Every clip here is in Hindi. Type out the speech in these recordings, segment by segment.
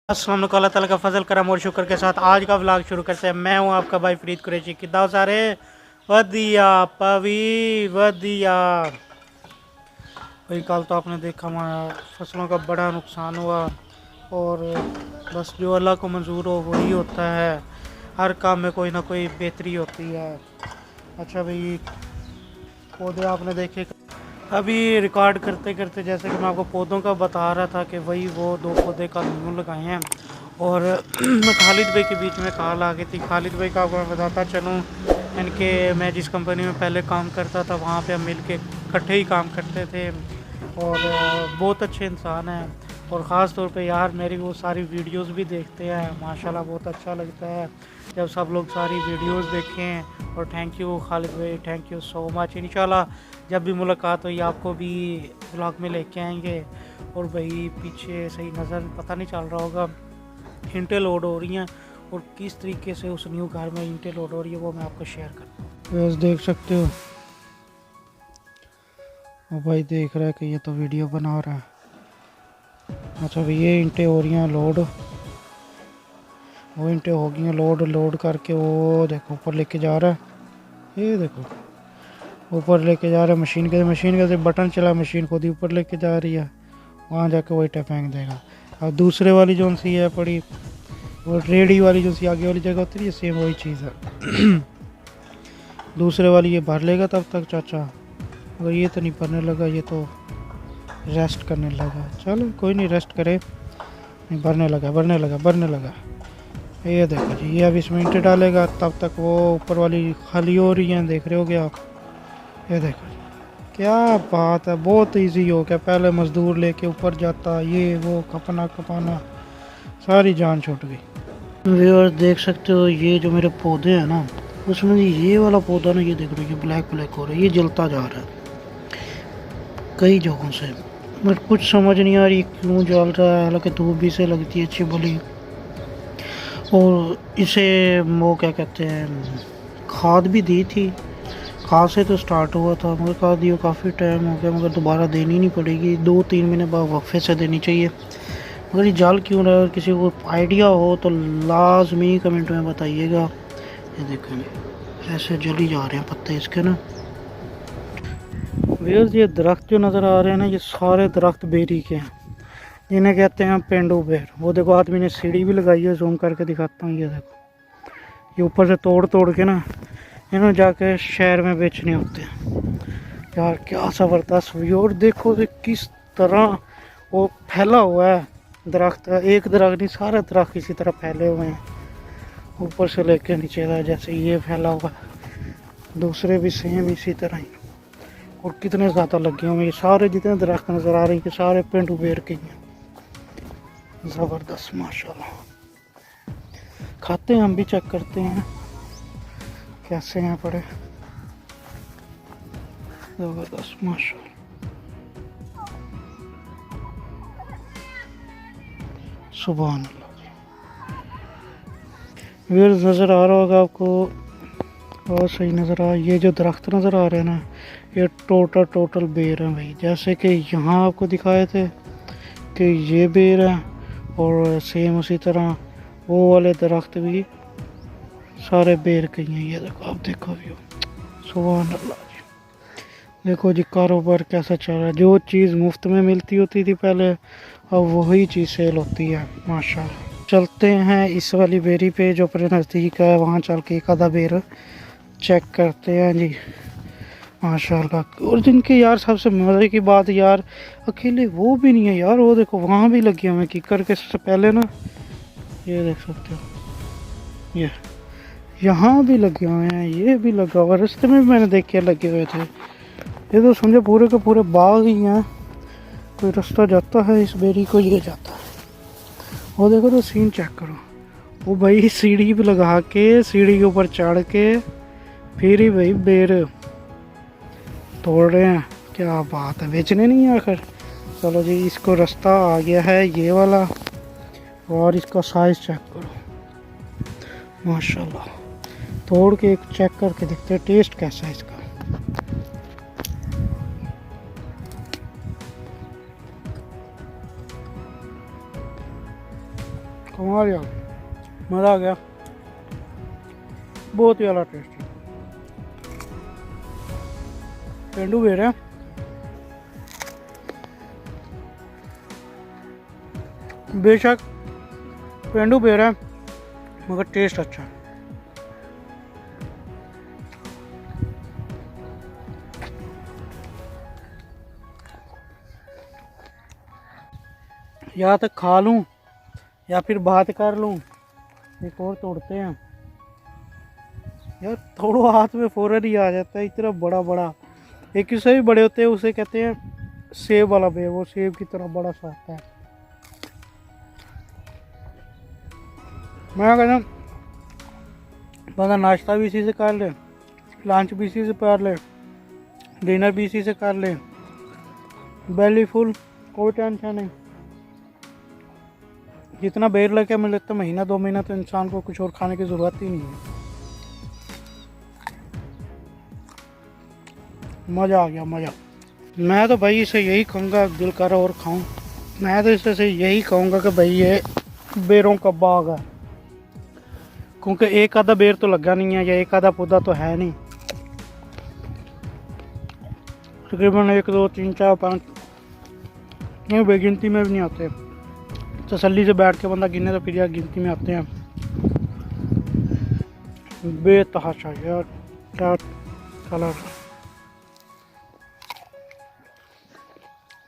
अस्सलाम वालेकुम। अल्लाह ताला का फजल करम और शुक्र के साथ आज का व्लॉग शुरू करते हैं। मैं हूं आपका भाई फरीद कुरैशी। किदा सारे वधिया पवी वधिया भाई। कल तो आपने देखा हमारा फसलों का बड़ा नुकसान हुआ और बस जो अल्लाह को मंजूर हो वही होता है। हर काम में कोई ना कोई बेहतरी होती है। अच्छा भाई, पौधे आपने देखे अभी रिकॉर्ड करते करते, जैसे कि मैं आपको पौधों का बता रहा था कि वही वो 2 पौधे कल न्यू लगाए हैं। और खालिद भाई के बीच में कॉल आ गई थी। खालिद भाई का आपको मैं बताता चलूँ, इनके मैं जिस कंपनी में पहले काम करता था वहाँ पे हम मिल के इकट्ठे ही काम करते थे और बहुत अच्छे इंसान हैं। और ख़ास तौर पे यार मेरी वो सारी वीडियोस भी देखते हैं, माशाल्लाह बहुत अच्छा लगता है जब सब लोग सारी वीडियोस देखें। और थैंक यू खालिद भाई, थैंक यू सो मच। इंशाल्लाह जब भी मुलाकात हुई आपको भी ब्लॉग में लेके आएंगे। और भाई पीछे सही नज़र पता नहीं चल रहा होगा, ईंटें लोड हो रही हैं और किस तरीके से उस न्यू घर में ईंटें लोड हो रही है वो मैं आपको शेयर करता हूँ। देख सकते हो वो भाई देख रहा है कि ये तो वीडियो बना रहा है। अच्छा भाई, ये ईंटें हो रही हैं लोड, वो ईंटें हो गई हैं लोड। लोड करके वो देखो ऊपर लेके जा रहा है, ये देखो ऊपर लेके जा रहा है। मशीन के बटन चला, मशीन खुद ही ऊपर लेके जा रही है, वहाँ जाके वो ईंटें फेंक देगा। और दूसरे वाली जो सी है पड़ी, वो रेडी वाली जो सी आगे वाली जगह होती है, सेम वही चीज़ है। दूसरे वाली ये भर लेगा तब तक चाचा, अगर ये तो नहीं भरने लगा, ये तो रेस्ट करने लगा। चलो कोई नहीं, रेस्ट करे। नहीं, भरने लगा। ये देखो जी, ये अब इसमें ईंटें डालेगा तब तक वो ऊपर वाली खाली हो रही हैं, देख रहे होगे आप। ये देखो क्या बात है, बहुत इजी हो गया। पहले मज़दूर लेके ऊपर जाता, ये वो कपाना सारी जान छूट गई। व्यूअर्स देख सकते हो, ये जो मेरे पौधे हैं ना, उसमें ये वाला पौधा ना, ये देख रहे हो ये ब्लैक हो रहा है, ये जलता जा रहा है कई जगहों से। बट कुछ समझ नहीं आ रही क्यों जल रहा है, हालांकि धूप भी से लगती है अच्छी भली। और इसे वो क्या कहते हैं, खाद भी दी थी, खाद से तो स्टार्ट हुआ था मगर खाद दिए काफ़ी टाइम हो गया, मगर दोबारा देनी नहीं पड़ेगी, 2-3 महीने बाद वक्फे से देनी चाहिए। मगर ये जल क्यों रहा है, किसी को आइडिया हो तो लाजमी कमेंट में बताइएगा। ये देखेंगे ऐसे जली जा रहे हैं पत्ते इसके ना। व्यूअर्स ये दरख्त जो नज़र आ रहे हैं ना, ये सारे दरख्त बेरी के हैं, इन्हें कहते हैं पेंडू बेर। वो देखो आदमी ने सीढ़ी भी लगाई है, जूम करके दिखाता हूँ। ये देखो ये ऊपर से तोड़ के ना इन्हें जाके शहर में बेचने होते हैं। यार क्या ज़बरदस्त व्यू। और देखो कि किस तरह वो फैला हुआ है दरख्त। एक दरख्त नहीं, सारे दरख्त इसी तरह फैले हुए हैं, ऊपर से लेके नीचे तक। जैसे ये फैला हुआ है, दूसरे भी सेम इसी तरह ही। और कितने ज़्यादा लगे हुए हैं, ये सारे जितने दरख्त नज़र आ रहे हैं सारे पेंडू बेर के हैं। ज़बरदस्त माशाल्लाह। खाते हैं हम भी, चेक करते हैं कैसे हैं पड़े। ज़बरदस्त माशाल्लाह, सुभान अल्लाह। व्यूअर्स नज़र आ रहा होगा आपको, और सही नज़र आ, ये जो दरख्त नज़र आ रहे हैं ना, ये टोटल बेर हैं भाई। जैसे कि यहाँ आपको दिखाए थे कि ये बेर है, और सेम उसी तरह वो वाले दरख्त भी सारे बेर के हैं। ये देखो आप, देखो व्यू, सुभान अल्लाह जी। देखो जी कारोबार कैसा चल रहा है। जो चीज़ मुफ्त में मिलती होती थी पहले, अब वही चीज़ सेल होती है माशाल्लाह। चलते हैं इस वाली बेरी पे जो अपने नज़दीक है, वहाँ चल के एक आधा बेर चेक करते हैं जी माशाल्लाह। और जिनके यार सबसे मज़े की बात यार, अकेले वो भी नहीं है यार, वो देखो वहाँ भी लगे हुए कीकर के पहले ना, ये देख सकते हो, ये यहाँ भी लगे हुए हैं, ये भी लगा हुआ, रास्ते में भी मैंने देखे लगे हुए थे। ये तो समझो पूरे के पूरे बाग ही हैं। कोई रास्ता जाता है इस बेरी को, ये जाता है। वो देखो तो सीन चेक करो, वो भाई सीढ़ी पे लगा के, सीढ़ी के ऊपर चढ़ के फिर ही भाई बेर तोड़ रहे हैं। क्या बात है, बेचने नहीं है आखिर। चलो जी, इसको रास्ता आ गया है ये वाला, और इसका साइज़ चेक करो माशाल्लाह। तोड़ के एक चेक करके देखते हैं टेस्ट कैसा है इसका। कमाल यार, मज़ा आ गया, बहुत ही ज़्यादा टेस्टी। पेंडू बेर है, बेशक पेंडू बेर है मगर टेस्ट अच्छा है। या तो खा लूं या फिर बात कर लूं। एक और तोड़ते हैं यार, थोड़ा हाथ में फौरन ही आ जाता है, इतना बड़ा बड़ा। एक इससे भी बड़े होते हैं, उसे कहते हैं सेब वाला बेर, वो सेब की तरह बड़ा सा आता है। मैं कहता हूँ बंदा नाश्ता भी इसी से कर ले, लंच भी इसी से कर ले, डिनर भी इसी से कर ले, बेली फुल, कोई टेंशन नहीं। जितना बेर लेके मिल लेता, महीना 2 महीना तो इंसान को कुछ और खाने की ज़रूरत ही नहीं है। मज़ा आ गया, मज़ा। मैं तो भाई इसे यही कहूँगा, दिल कर और खाऊं। मैं तो इसे से यही कहूँगा कि भाई ये बेरों का बाग है, क्योंकि एक आधा बेर तो लगा नहीं है या एक आधा पौधा तो है नहीं। तकरीबन 1 2 3 4 5 ये बेगिनती में भी नहीं आते। तसल्ली से बैठ के बंदा गिने तो फिर यार गिनती में आते हैं। बेतहाशा यार, क्या कलर,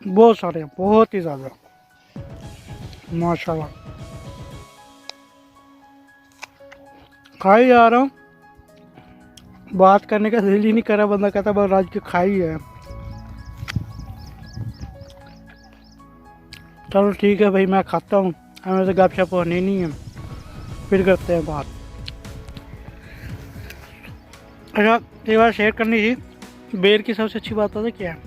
बहुत सारे, बहुत ही ज़्यादा, माशाल्लाह। खाई जा रहा हूँ, बात करने का दिल ही नहीं कर रहा, बंदा कहता बस राज के खाई है। चलो ठीक है भाई, मैं खाता हूँ, हमें तो गपशप होनी नहीं है, फिर करते हैं बात। अच्छा, एक बार शेयर करनी थी, बेर की सबसे अच्छी बात पता क्या है,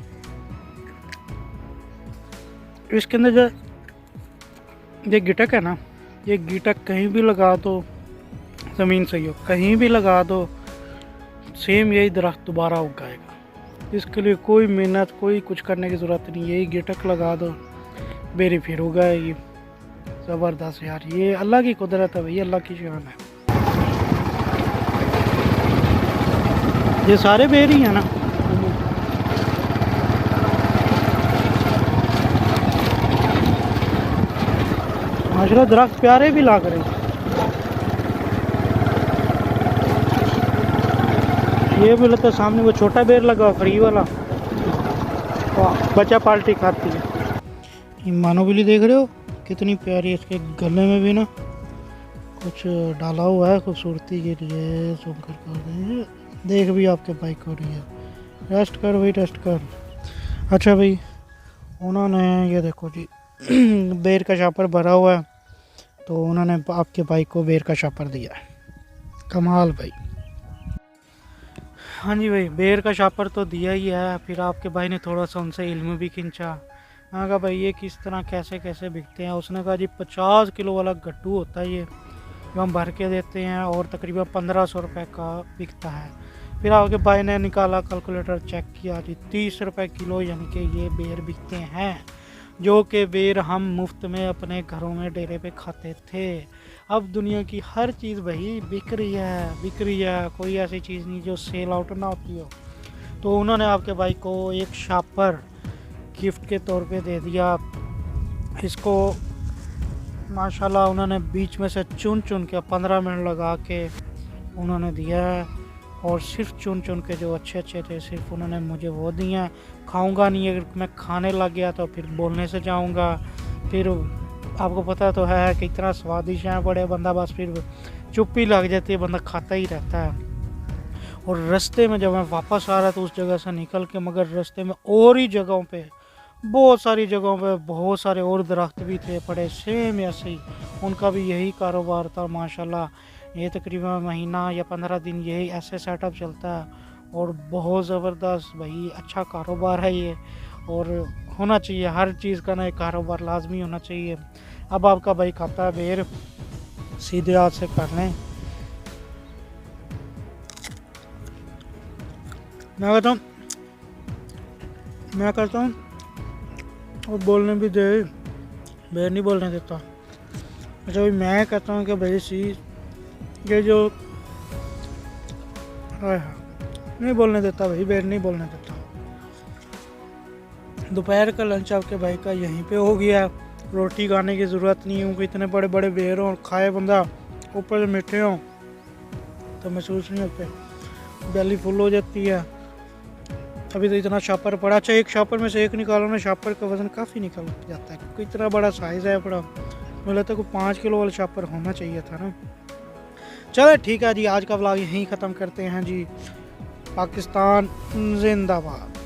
इसके अंदर जो ये गिटक है ना, ये गिटक कहीं भी लगा दो, ज़मीन सही हो, कहीं भी लगा दो, सेम यही दरख्त दोबारा उगाएगा। इसके लिए कोई मेहनत, कोई कुछ करने की ज़रूरत नहीं, यही गिटक लगा दो, बेरी फिर उगाएगी। ज़बरदस्त यार, ये अल्लाह की कुदरत है भाई, अल्लाह की शान है। ये सारे बेर ही हैं ना, माशाल्लाह दरख्त प्यारे भी लग रहे हैं। ये भी लगता है सामने वो छोटा बेर लगा फ्री वाला, बच्चा पार्टी खाती है। ये मानो बिल्ली देख रहे हो कितनी प्यारी, इसके गले में भी ना कुछ डाला हुआ है खूबसूरती के लिए। सुन कर देख भी आपके बाइक हो रही है, रेस्ट कर भाई, रेस्ट कर। अच्छा भाई, उन्होंने ये देखो जी बेर का शापर भरा हुआ है, तो उन्होंने आपके बाइक को बेर का शापर दिया है। कमाल भाई। हाँ जी भाई, बेर का शापर तो दिया ही है, फिर आपके भाई ने थोड़ा सा उनसे इल्म भी खींचा। मैं कहा भाई ये किस तरह कैसे कैसे बिकते हैं। उसने कहा जी 50 किलो वाला गट्टू होता है ये, जो हम भर के देते हैं, और तकरीबन 1500 रुपये का बिकता है। फिर आपके भाई ने निकाला कैलकुलेटर, चेक किया जी 30 रुपये किलो, यानी कि ये बेर बिकते हैं, जो कि बेर हम मुफ्त में अपने घरों में डेरे पे खाते थे। अब दुनिया की हर चीज़ भाई बिक रही है, बिक रही है, कोई ऐसी चीज़ नहीं जो सेल आउट ना होती हो। तो उन्होंने आपके भाई को एक शापर गिफ्ट के तौर पे दे दिया। इसको माशाल्लाह उन्होंने बीच में से चुन चुन के 15 मिनट लगा के उन्होंने दिया है, और सिर्फ चुन चुन के जो अच्छे अच्छे थे सिर्फ उन्होंने मुझे वो दिए हैं। खाऊंगा नहीं, अगर मैं खाने लग गया तो फिर बोलने से जाऊंगा, फिर आपको पता तो है कि इतना स्वादिष्ट है बड़े, बंदा बस फिर चुप ही लग जाती है, बंदा खाता ही रहता है। और रास्ते में जब मैं वापस आ रहा था उस जगह से निकल के, मगर रास्ते में और ही जगहों पे, बहुत सारी जगहों पे बहुत सारे और दरख्त भी थे पड़े सेम ऐसे ही, उनका भी यही कारोबार था माशाल्लाह। ये तकरीबन महीना या 15 दिन यही ऐसे सेटअप चलता है, और बहुत ज़बरदस्त भाई अच्छा कारोबार है ये, और होना चाहिए हर चीज़ का ना एक कारोबार लाजमी होना चाहिए। अब आपका भाई खाता है बेर, सीधे हाथ से कर लें। मैं करता हूँ और बोलने भी दे, बेर नहीं बोलने देता। अच्छा भाई मैं कहता हूँ कि भाई सी ये जो हाय हाय, नहीं बोलने देता भाई, बेड नहीं बोलने देता। दोपहर का लंच आपके भाई का यहीं पे हो गया। रोटी खाने की ज़रूरत नहीं है, इतने बड़े बड़े बेर हों खाए बंदा, ऊपर से मीठे हों तो महसूस नहीं होते, बेली फुल हो जाती है। अभी तो इतना शापर पड़ा, अच्छा एक शापर में से एक निकालो ना, शापर का वज़न काफ़ी निकल जाता है क्योंकि इतना बड़ा साइज़ है बड़ा। मुझे लगता है कोई 5 किलो वाला शापर होना चाहिए था ना। चलो ठीक है जी, आज का व्लॉग यहीं ख़त्म करते हैं जी। पाकिस्तान जिंदाबाद।